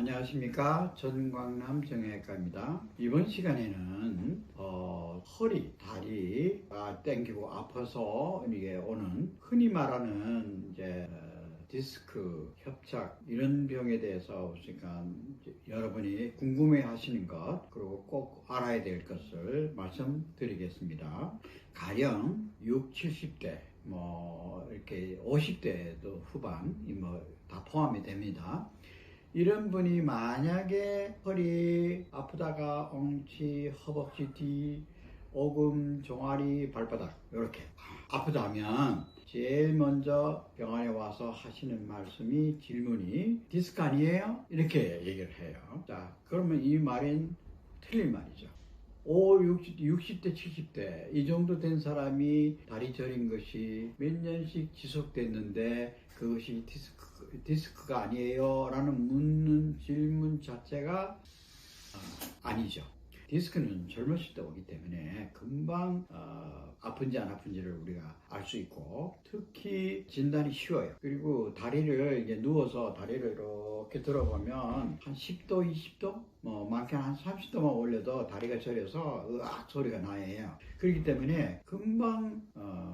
안녕하십니까. 전광남 정형외과입니다. 이번 시간에는 허리, 다리가 땡기고 아파서 이게 오는 흔히 말하는 이제 디스크, 협착 이런 병에 대해서 그러니까 여러분이 궁금해 하시는 것 그리고 꼭 알아야 될 것을 말씀드리겠습니다. 가령 60, 70대 이렇게 50대도 후반 다 포함이 됩니다. 이런 분이 만약에 허리 아프다가 엉치, 허벅지 뒤, 오금, 종아리, 발바닥 이렇게 아프다면 제일 먼저 병원에 와서 하시는 말씀이 질문이 디스크 아니에요? 이렇게 얘기를 해요. 자, 그러면 이 말은 틀린 말이죠. 60대, 70대 이 정도 된 사람이 다리 저린 것이 몇 년씩 지속됐는데 그것이 디스크가 아니에요? 라는 묻는 질문 자체가 아니죠. 디스크는 젊었을 때 오기 때문에 금방 아픈지 안 아픈지를 우리가 알 수 있고 특히 진단이 쉬워요. 그리고 다리를 이제 누워서 다리를 이렇게 들어보면 한 10도, 20도? 많게는 한 30도만 올려도 다리가 저려서 으악 소리가 나요. 그렇기 때문에 금방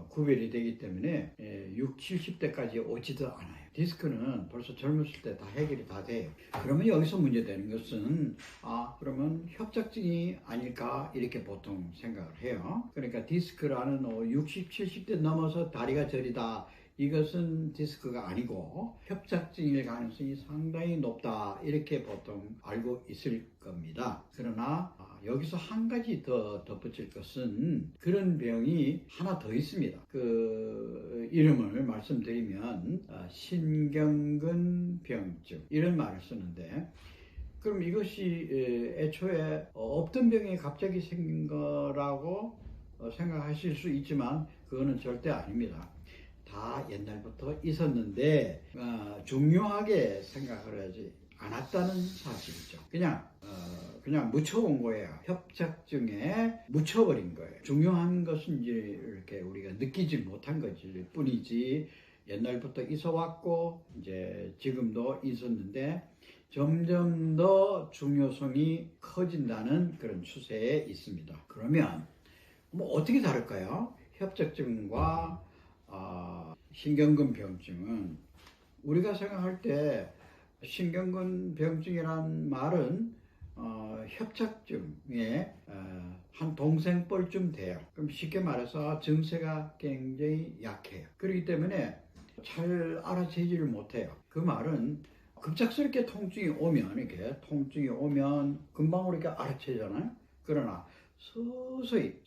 구별이 되기 때문에 60, 70대까지 오지도 않아요. 디스크는 벌써 젊었을 때 다 해결이 다 돼요. 그러면 여기서 문제되는 것은 그러면 협착증이 아닐까 이렇게 보통 생각을 해요. 그러니까 디스크라는 60, 70대 넘어서 다리가 저리다 이것은 디스크가 아니고 협착증일 가능성이 상당히 높다 이렇게 보통 알고 있을 겁니다. 그러나 여기서 한 가지 더 덧붙일 것은 그런 병이 하나 더 있습니다. 그 이름을 말씀드리면 신경근병증 이런 말을 쓰는데 그럼 이것이 애초에 없던 병이 갑자기 생긴 거라고 생각하실 수 있지만 그거는 절대 아닙니다. 다 옛날부터 있었는데 중요하게 생각을 하지 않았다는 사실이죠. 그냥 묻혀온 거예요. 협착증에 묻혀버린 거예요. 중요한 것은 이제 이렇게 우리가 느끼지 못한 것일 뿐이지 옛날부터 있어왔고 이제 지금도 있었는데 점점 더 중요성이 커진다는 그런 추세에 있습니다. 그러면 어떻게 다를까요? 협착증과 신경근병증은 우리가 생각할 때 신경근병증이란 말은 협착증의 한 동생뻘쯤 돼요. 그럼 쉽게 말해서 증세가 굉장히 약해요. 그렇기 때문에 잘 알아채지를 못해요. 그 말은 급작스럽게 통증이 오면 금방 우리가 알아채잖아요. 그러나 서서히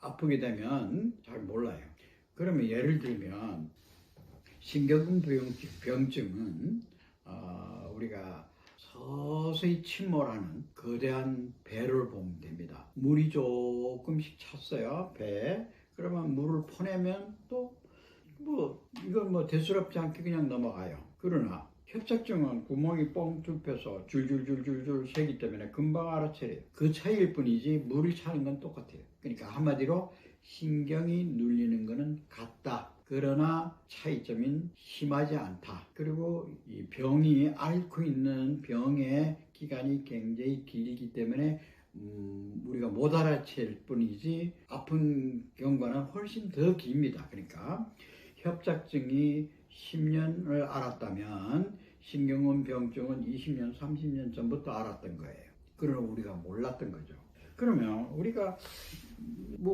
아프게 되면 잘 몰라요. 그러면 예를 들면 신경근병증은 우리가 서서히 침몰하는 거대한 배를 보면 됩니다. 물이 조금씩 찼어요. 배에. 그러면 물을 퍼내면 또 이건 대수롭지 않게 그냥 넘어가요. 그러나 협착증은 구멍이 뻥 뚫혀서 줄줄줄줄줄 새기 때문에 금방 알아채려요. 그 차이일 뿐이지 물이 차는 건 똑같아요. 그러니까 한마디로 신경이 눌리는 거는 같다. 그러나 차이점은 심하지 않다. 그리고 이 병이 앓고 있는 병의 기간이 굉장히 길기 때문에 우리가 못 알아챌 뿐이지 아픈 경과는 훨씬 더 깁니다. 그러니까 협착증이 10년을 알았다면 신경근병증은 20년, 30년 전부터 알았던 거예요. 그러나 우리가 몰랐던 거죠. 그러면 우리가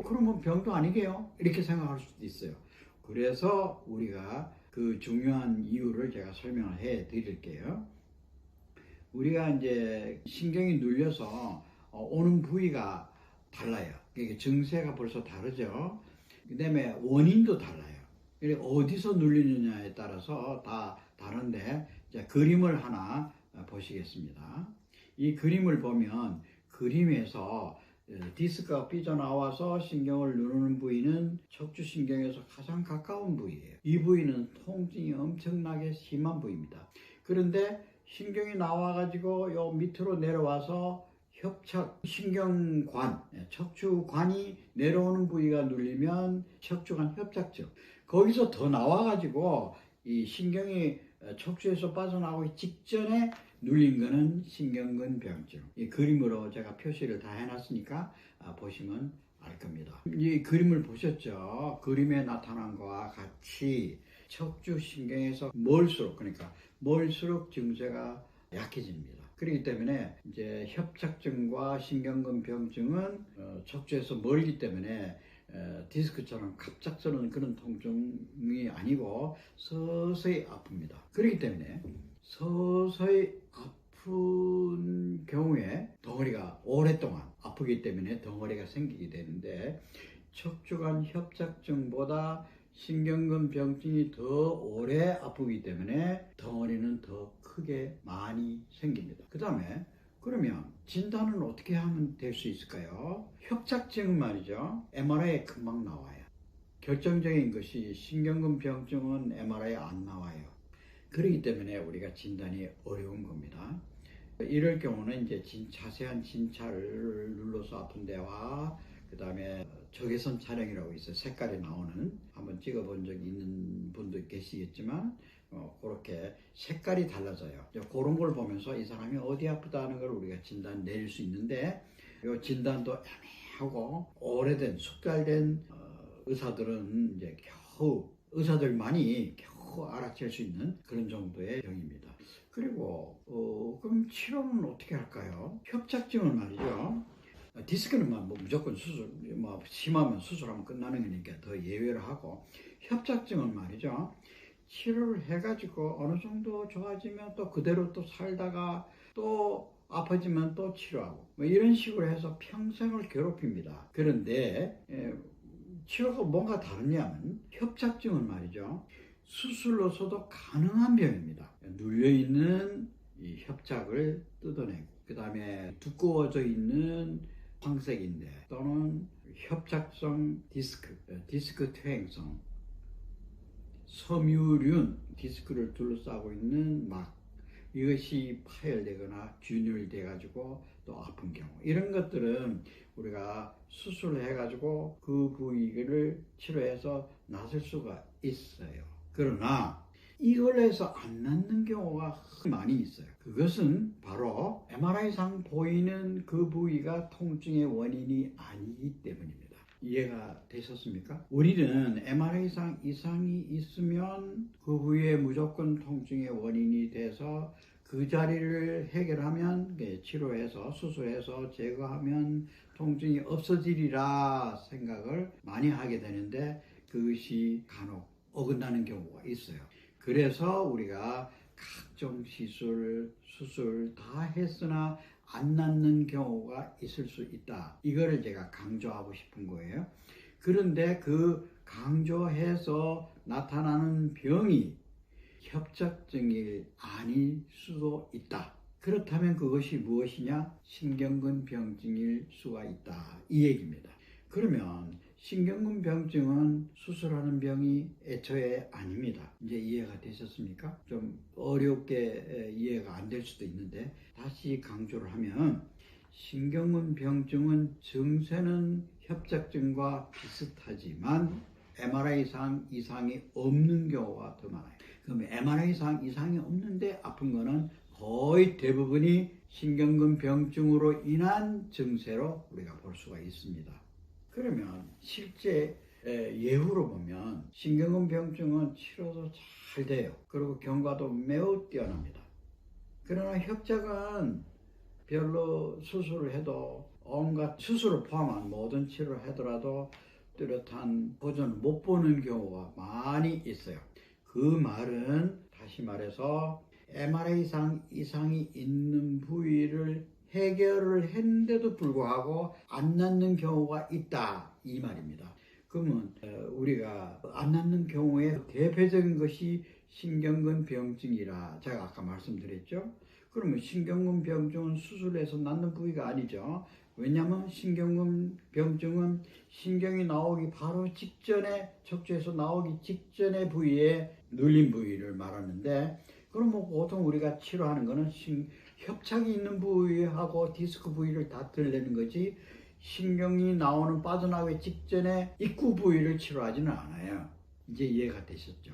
그러면 병도 아니게요? 이렇게 생각할 수도 있어요. 그래서 우리가 그 중요한 이유를 제가 설명을 해 드릴게요. 우리가 이제 신경이 눌려서 오는 부위가 달라요. 이게 증세가 벌써 다르죠. 그 다음에 원인도 달라요. 어디서 눌리느냐에 따라서 다 다른데 그림을 하나 보시겠습니다. 이 그림을 보면 그림에서 디스크가 삐져나와서 신경을 누르는 부위는 척추신경에서 가장 가까운 부위예요. 이 부위는 통증이 엄청나게 심한 부위입니다. 그런데 신경이 나와가지고 요 밑으로 내려와서 신경관, 척추관이 내려오는 부위가 눌리면 척추관 협착증. 거기서 더 나와가지고 이 신경이 척추에서 빠져나오기 직전에 눌린 거는 신경근 병증. 이 그림으로 제가 표시를 다 해놨으니까 보시면 알 겁니다. 이 그림을 보셨죠? 그림에 나타난 것과 같이 척추신경에서 멀수록 증세가 약해집니다. 그렇기 때문에 이제 협착증과 신경근 병증은 척추에서 멀기 때문에 디스크처럼 갑작스러운 그런 통증이 아니고 서서히 아픕니다. 그렇기 때문에 서서히 아픈 경우에 덩어리가 오랫동안 아프기 때문에 덩어리가 생기게 되는데, 척추관 협착증보다 신경근 병증이 더 오래 아프기 때문에 덩어리는 더 크게 많이 생깁니다. 그 다음에 그러면 진단은 어떻게 하면 될 수 있을까요? 협착증은 말이죠, MRI에 금방 나와요. 결정적인 것이 신경근 병증은 MRI에 안 나와요. 그렇기 때문에 우리가 진단이 어려운 겁니다. 이럴 경우는 이제 자세한 진찰을 눌러서 아픈 데와 그 다음에 적외선 촬영이라고 있어요. 색깔이 나오는, 한번 찍어본 적이 있는 분도 계시겠지만 그렇게 색깔이 달라져요. 그런 걸 보면서 이 사람이 어디 아프다는 걸 우리가 진단 내릴 수 있는데, 이 진단도 애매하고 오래된 숙달된 의사들은 이제 의사들만이 겨우 알아챌 수 있는 그런 정도의 병입니다. 그리고 그럼 치료는 어떻게 할까요? 협착증은 말이죠, 디스크는 무조건 수술, 심하면 수술하면 끝나는 거니까 더 예외를 하고, 협착증은 말이죠, 치료를 해가지고 어느 정도 좋아지면 또 그대로 또 살다가 또 아파지면 또 치료하고 이런 식으로 해서 평생을 괴롭힙니다. 그런데 치료가 뭔가 다르냐면, 협착증은 말이죠, 수술로서도 가능한 병입니다. 눌려있는 이 협착을 뜯어내고, 그 다음에 두꺼워져 있는 황색인대 또는 협착성 디스크 퇴행성, 섬유륜, 디스크를 둘러싸고 있는 막, 이것이 파열되거나 균열돼 가지고 또 아픈 경우, 이런 것들은 우리가 수술을 해 가지고 그 부위를 치료해서 낫을 수가 있어요. 그러나 이걸 해서 안 낫는 경우가 많이 있어요. 그것은 바로 MRI상 보이는 그 부위가 통증의 원인이 아니기 때문입니다. 이해가 되셨습니까? 우리는 MRI상 이상이 있으면 그 부위에 무조건 통증의 원인이 돼서 그 자리를 해결하면, 치료해서 수술해서 제거하면 통증이 없어지리라 생각을 많이 하게 되는데, 그것이 간혹 어긋나는 경우가 있어요. 그래서 우리가 각종 시술, 수술 다 했으나 안 낫는 경우가 있을 수 있다. 이거를 제가 강조하고 싶은 거예요. 그런데 그 강조해서 나타나는 병이 협착증이 아닐 수도 있다. 그렇다면 그것이 무엇이냐? 신경근 병증일 수가 있다. 이 얘기입니다. 그러면 신경근 병증은 수술하는 병이 애초에 아닙니다. 이제 이해가 되셨습니까? 좀 어렵게 이해가 안 될 수도 있는데, 다시 강조를 하면, 신경근 병증은 증세는 협착증과 비슷하지만 MRI상 이상이 없는 경우가 더 많아요. 그럼 MRI상 이상이 없는데 아픈 거는 거의 대부분이 신경근 병증으로 인한 증세로 우리가 볼 수가 있습니다. 그러면 실제 예후로 보면 신경근 병증은 치료도 잘 돼요. 그리고 경과도 매우 뛰어납니다. 그러나 협착은 별로 수술을 해도, 온갖 수술을 포함한 모든 치료를 하더라도 뚜렷한 보존을 못 보는 경우가 많이 있어요. 그 말은 다시 말해서 MRI상 이상이 있는 부위를 해결을 했는데도 불구하고 안 낫는 경우가 있다, 이 말입니다. 그러면 우리가 안 낫는 경우에 대표적인 것이 신경근 병증이라 제가 아까 말씀드렸죠. 그러면 신경근 병증은 수술해서 낫는 부위가 아니죠. 왜냐하면 신경근 병증은 신경이 나오기 바로 직전에, 척추에서 나오기 직전의 부위에 눌린 부위를 말하는데, 그럼 보통 우리가 치료하는 거는 협착이 있는 부위하고 디스크 부위를 다 들려는 거지, 신경이 나오는, 빠져나오기 직전에 입구 부위를 치료하지는 않아요. 이제 이해가 되셨죠?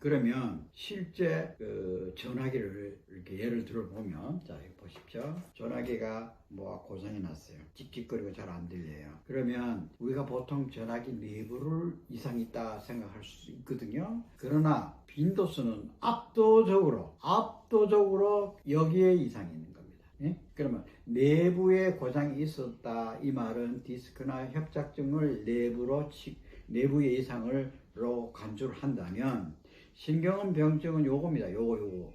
그러면 실제 그 전화기를 이렇게 예를 들어 보면, 자, 여기 보십시오. 전화기가 뭐 고장이 났어요. 찍찍거리고 잘 안 들려요. 그러면 우리가 보통 전화기 내부를 이상이 있다 생각할 수 있거든요. 그러나 빈도수는 압도적으로 여기에 이상이 있는 겁니다. 예? 그러면 내부에 고장이 있었다, 이 말은 디스크나 협착증을 내부의 이상으로 간주를 한다면, 신경은 병증은 요겁니다. 요거.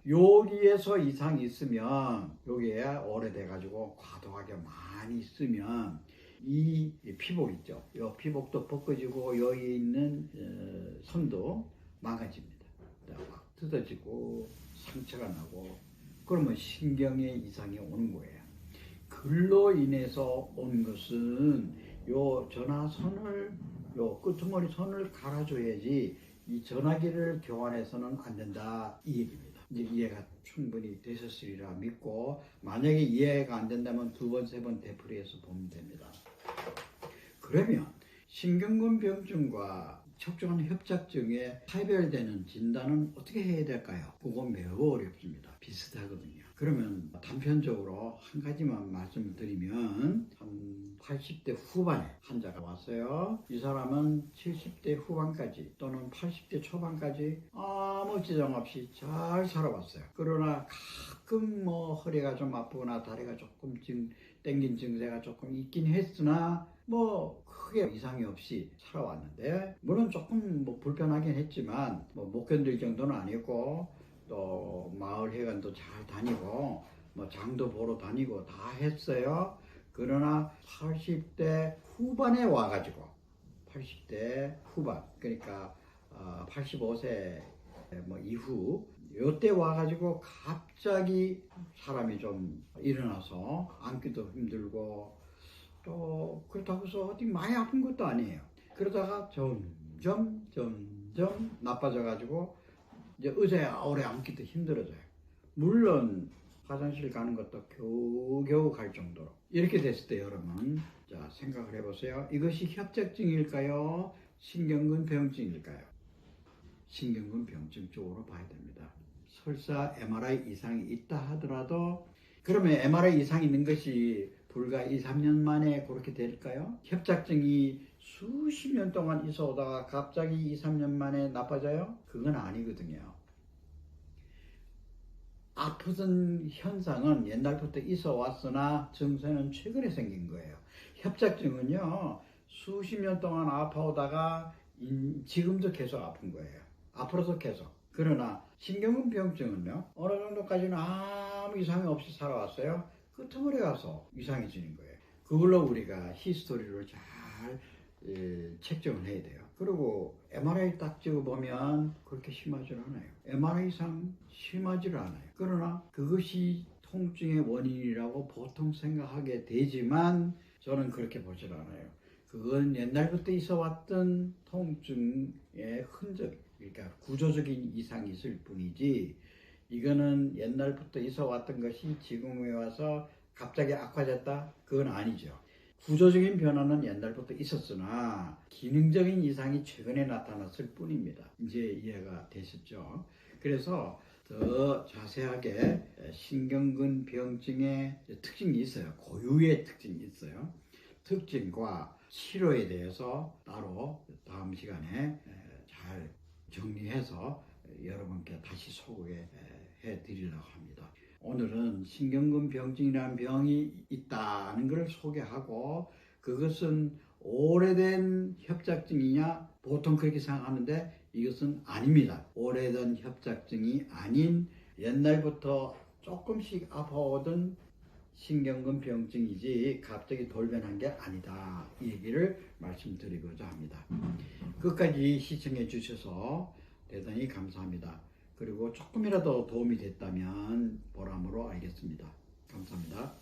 여기에서 이상이 있으면, 여기에 오래돼가지고 과도하게 많이 쓰면 이 피복 있죠. 이 피복도 벗겨지고 여기 있는 선도 망가집니다. 확 뜯어지고 상처가 나고, 그러면 신경에 이상이 오는 거예요. 그로 인해서 온 것은 요 전화선을, 요 끄트머리 선을 갈아줘야지 이 전화기를 교환해서는 안 된다, 이 얘기입니다. 이제 이해가 충분히 되셨으리라 믿고, 만약에 이해가 안 된다면 2번, 3번 되풀이해서 보면 됩니다. 그러면 신경근 병증과 척추관 협착증에 차별되는 진단은 어떻게 해야 될까요? 그건 매우 어렵습니다. 비슷하거든요. 그러면 단편적으로 한 가지만 말씀을 드리면, 한 80대 후반에 환자가 왔어요. 이 사람은 70대 후반까지 또는 80대 초반까지 아무 지장 없이 잘 살아왔어요. 그러나 가끔 뭐 허리가 좀 아프거나 다리가 조금 땡긴 증세가 조금 있긴 했으나 뭐 크게 이상이 없이 살아왔는데, 물론 조금 뭐 불편하긴 했지만 뭐 못 견딜 정도는 아니고, 또 마을 회관도 잘 다니고 뭐 장도 보러 다니고 다 했어요. 그러나 80대 후반에 와가지고, 80대 후반, 그러니까 85세 뭐 이후 요때 와가지고 갑자기 사람이 좀 일어나서 앉기도 힘들고, 또 그렇다고 해서 어디 많이 아픈 것도 아니에요. 그러다가 점점 나빠져가지고 이제 의자에 오래 앉기도 힘들어져요. 물론 화장실 가는 것도 겨우겨우 갈 정도로. 이렇게 됐을 때 여러분, 자, 생각을 해보세요. 이것이 협착증일까요? 신경근 병증일까요? 신경근 병증 쪽으로 봐야 됩니다. 설사 MRI 이상이 있다 하더라도, 그러면 MRI 이상이 있는 것이 불과 2, 3년 만에 그렇게 될까요? 협착증이 수십 년 동안 있어 오다가 갑자기 2, 3년 만에 나빠져요? 그건 아니거든요. 아프던 현상은 옛날부터 있어 왔으나 증세는 최근에 생긴 거예요. 협착증은요, 수십 년 동안 아파오다가 지금도 계속 아픈 거예요. 앞으로도 계속. 그러나 신경근 병증은요, 어느 정도까지는 아무 이상이 없이 살아왔어요. 끄트머리 가서 이상해지는 거예요. 그걸로 우리가 히스토리를 잘 책정을 해야 돼요. 그리고 MRI 딱 찍어보면 그렇게 심하지 않아요. MRI 이상 심하지 않아요. 그러나 그것이 통증의 원인이라고 보통 생각하게 되지만, 저는 그렇게 보질 않아요. 그건 옛날부터 있어 왔던 통증의 흔적, 그러니까 구조적인 이상이 있을 뿐이지, 이거는 옛날부터 있어 왔던 것이 지금에 와서 갑자기 악화됐다? 그건 아니죠. 구조적인 변화는 옛날부터 있었으나 기능적인 이상이 최근에 나타났을 뿐입니다. 이제 이해가 되셨죠? 그래서 더 자세하게 신경근 병증의 특징이 있어요. 고유의 특징이 있어요. 특징과 치료에 대해서 따로 다음 시간에 잘 정리해서 여러분께 다시 소개해 드리려고 합니다. 오늘은 신경근 병증이라는 병이 있다는 것을 소개하고, 그것은 오래된 협착증이냐, 보통 그렇게 생각하는데 이것은 아닙니다. 오래된 협착증이 아닌 옛날부터 조금씩 아파오던 신경근 병증이지 갑자기 돌변한 게 아니다, 이 얘기를 말씀드리고자 합니다. 끝까지 시청해 주셔서 대단히 감사합니다. 그리고 조금이라도 도움이 됐다면 보람으로 알겠습니다. 감사합니다.